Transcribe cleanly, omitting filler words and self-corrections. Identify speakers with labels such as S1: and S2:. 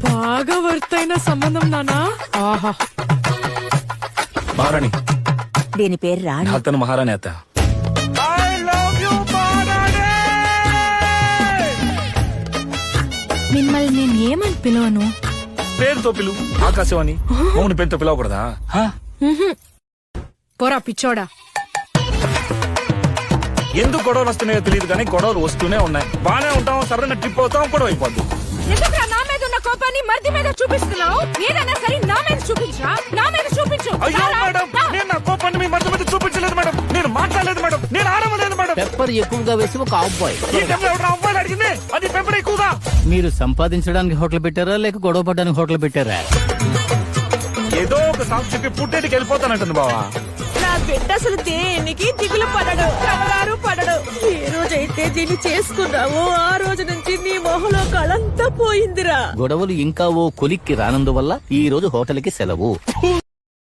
S1: బాగా వర్తైన సంబంధం నానా. ఆహా,
S2: మహారాణి.
S3: దీని పేరు రాణి.
S2: అతను మహారాణి అత్త.
S1: మిమ్మల్ని నేను ఏమని పిలవను?
S2: పేరుతో పిలువు. ఆకాశవాణి. మౌని పేరుతో పిలవకూడదా?
S1: పోరా పిచ్చోడా.
S2: ఎందుకు గొడవలు వస్తున్నాయో తెలియదు కానీ గొడవలు వస్తూనే ఉన్నాయి. బానే ఉంటాం, సరైన ట్రిప్ అవుతాం, గొడవ అయిపోద్ది.
S1: ఎందుకురా నా మీద ఉన్న కోపాన్ని మర్ది మీద చూపిస్తున్నావు? ఏదైనా సరే నా మీద చూపించరా, నా మీద చూపించు.
S2: అయ్యో మేడం, నేను నా కోపాన్ని మీ మధ్య మధ్య చూపించలేదు మేడం. నేను మాట్లాడలేదు మేడం. నేను ఆడవలేదు మేడం.
S4: పెప్పర్ ఎక్కువగా వేసి ఒక అబ్బాయి.
S2: ఈ టైంలో ఎవరు అబ్బాయిలు అడిగింది? అది పెంపర్ ఎక్కువగా.
S4: మీరు సంపాదించడానికి హోటల్ పెట్టారా లేక గొడవ పడడానికి హోటల్ పెట్టారా?
S2: ఏదో ఒక సాగు చెప్పి పుట్టేటికి వెళ్ళిపోతానంటుంది బావా.
S5: నా బిడ్డ అసలు దేనికి దిగులు పడడు, కంగారు పడడు. ఏ రోజైతే దీన్ని చేసుకున్నావో ఆ రోజు నుంచి నీ మొహంలో కళంతా పోయిందిరా.
S4: గొడవలు ఇంకా ఓ కొలిక్కి రానందువల్ల ఈ రోజు హోటల్ కి సెలవు.